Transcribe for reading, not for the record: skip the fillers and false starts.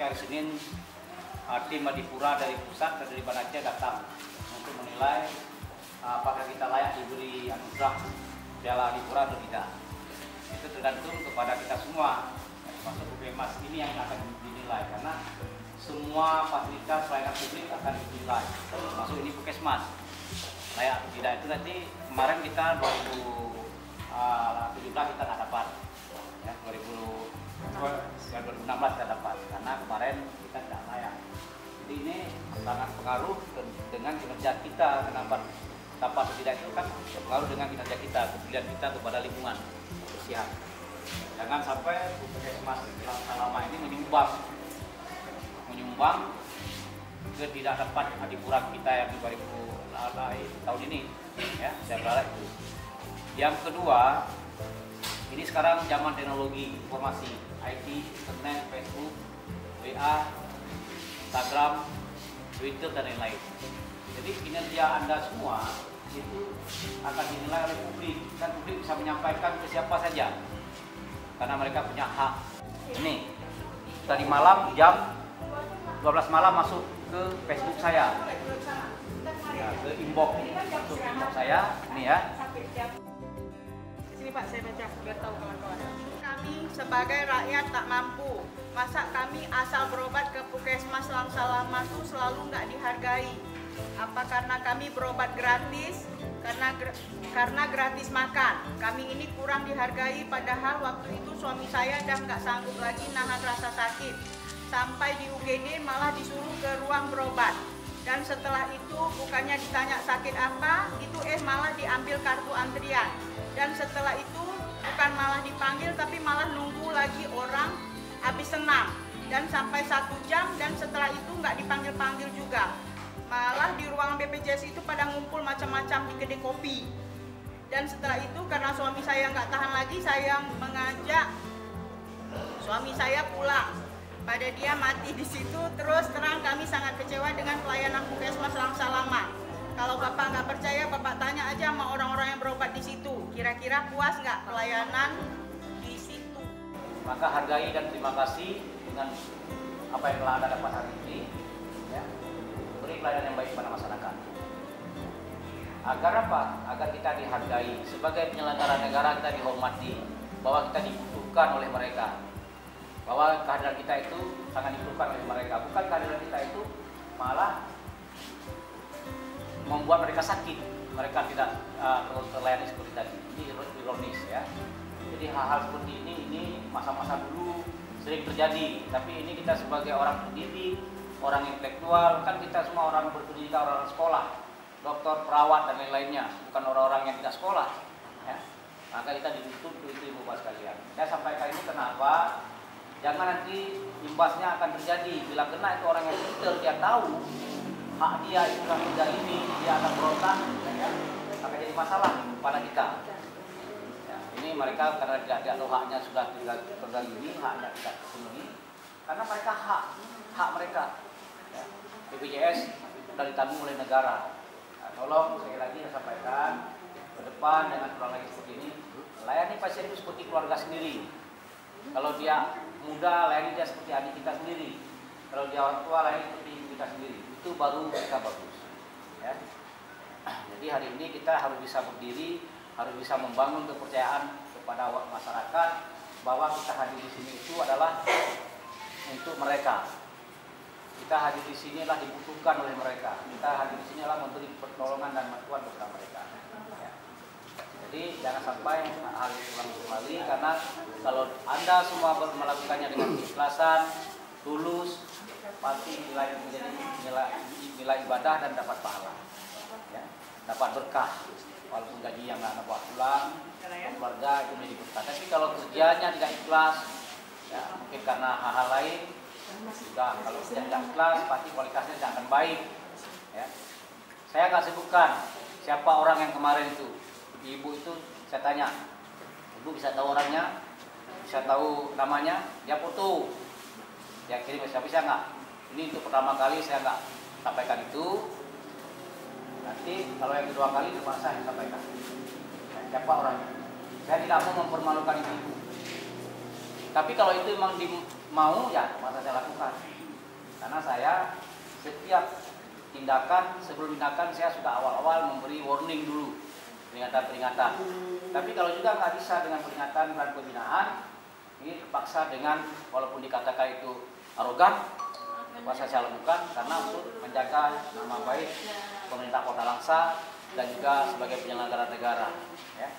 hari Senin tim Adipura dari pusat dan dari Banda Aceh datang untuk menilai apakah kita layak diberi anugerah Piala Adipura atau tidak. Itu tergantung kepada kita semua, termasuk Puskesmas ini yang akan dinilai, karena semua fasilitas pelayanan publik akan dinilai, termasuk ini Puskesmas layak atau tidak. Itu nanti kemarin kita 2017 kita nggak dapat, ya 2016 kita dapat, karena kemarin kita tidak layak. Jadi ini sangat pengaruh dengan kinerja kita. Kenapa dapat atau tidak itu kan berpengaruh dengan kinerja kita, kepedulian kita kepada lingkungan kebersihan. Jangan sampai Puskesmas selama ini menyumbang ke tidak dapat Adipura kita yang 2000 tahun ini, ya saya berharap itu. Yang kedua, ini sekarang zaman teknologi informasi, IT, internet, Facebook, WA, Instagram, Twitter dan lain-lain. Jadi kinerja Anda semua itu akan dinilai oleh publik, dan publik bisa menyampaikan ke siapa saja karena mereka punya hak. Ini tadi malam jam 12 malam masuk ke Facebook saya, ya, ke inbox, masuk ke inbox saya, ini ya. Sini Pak, saya baca biar tahu kawan-kawan. Kami sebagai rakyat tak mampu, masa kami asal berobat ke Puskesmas Langsalama itu selalu nggak dihargai. Apa karena kami berobat gratis? Karena gratis makan. Kami ini kurang dihargai, padahal waktu itu suami saya udah nggak sanggup lagi nahan rasa sakit. Sampai di UGD malah disuruh ke ruang berobat. Dan setelah itu bukannya ditanya sakit apa, itu malah diambil kartu antrian. Dan setelah itu bukan malah dipanggil, tapi malah nunggu lagi orang habis senam. Dan sampai 1 jam, dan setelah itu nggak dipanggil-panggil juga. Malah di ruangan BPJS itu pada ngumpul macam-macam di kedai kopi. Dan setelah itu karena suami saya nggak tahan lagi, saya mengajak suami saya pulang. Pada dia mati di situ. Terus terang kami sangat kecewa dengan pelayanan Puskesmas Langsalama. Kalau Bapak nggak percaya, Bapak tanya aja sama orang-orang yang berobat di situ. Kira-kira puas nggak pelayanan di situ? Maka hargai dan terima kasih dengan apa yang telah Anda dapat hari ini, ya. Beri pelayanan yang baik pada masyarakat. Agar apa? Agar kita dihargai sebagai penyelenggara negara, kita dihormati, bahwa kita dibutuhkan oleh mereka, bahwa kehadiran kita itu sangat dibutuhkan oleh mereka. Bukan kehadiran kita itu malah membuat mereka sakit, mereka tidak terlayani seperti tadi. Ini ironis, ya. Jadi hal-hal seperti ini masa-masa dulu sering terjadi. Tapi ini kita sebagai orang pendidik, orang intelektual, kan kita semua orang berpendidikan, orang sekolah, dokter, perawat dan lain-lainnya, bukan orang-orang yang tidak sekolah, ya. Maka kita dituntut itu, Ibu Bapak sekalian. Saya sampaikan ini kenapa? Jangan nanti imbasnya akan terjadi. Bila kena itu orang yang pintar, dia tahu hak dia itu kan kerja ini, dia akan berontak, ya, akan jadi masalah pada kita. Ya, ini mereka karena tidak tahu haknya sudah terganggu, haknya tidak terpenuhi, karena mereka hak mereka. Ya, BPJS sudah ditanggung oleh negara. Nah, tolong sekali lagi saya sampaikan ke depan dengan kurang lagi seperti ini, layani pasien itu seperti keluarga sendiri. Kalau dia muda, layani dia seperti adik kita sendiri. Kalau dia orang tua, layani seperti ibu kita sendiri. Itu baru mereka bagus, ya. Jadi hari ini kita harus bisa berdiri, harus bisa membangun kepercayaan kepada masyarakat bahwa kita hadir di sini itu adalah untuk mereka. Kita hadir di sini adalah dibutuhkan oleh mereka. Kita hadir di sini adalah memberi pertolongan dan bantuan kepada mereka. Ya. Jadi jangan sampai hal itu ulang kembali, karena kalau Anda semua melakukannya dengan keikhlasan, tulus, pasti nilai ibadah dan dapat pahala, ya, dapat berkah. Walaupun gaji yang nggak dapat pulang, keluarga itu menjadi berkah. Tapi kalau kerjanya tidak ikhlas, ya, mungkin karena hal-hal lain, sudah kalau kerja tidak ikhlas, pasti kualitasnya tidak akan baik, ya. Saya nggak sebutkan siapa orang yang kemarin itu, ibu itu saya tanya, ibu bisa tahu orangnya, bisa tahu namanya, dia foto, dia kirim, bisa nggak? Ini untuk pertama kali saya nggak sampaikan itu. Nanti kalau yang kedua kali terpaksa saya sampaikan. Siapa orangnya? Saya tidak mau mempermalukan ibu. Tapi kalau itu memang mau, ya masa saya lakukan. setiap tindakan, sebelum tindakan saya sudah awal-awal memberi warning dulu, peringatan-peringatan. Tapi kalau juga nggak bisa dengan peringatan dan pembinaan, ini terpaksa dengan, walaupun dikatakan itu arogan, terpaksa saya lakukan karena untuk menjaga nama baik pemerintah Kota Langsa dan juga sebagai penyelenggara negara. Ya.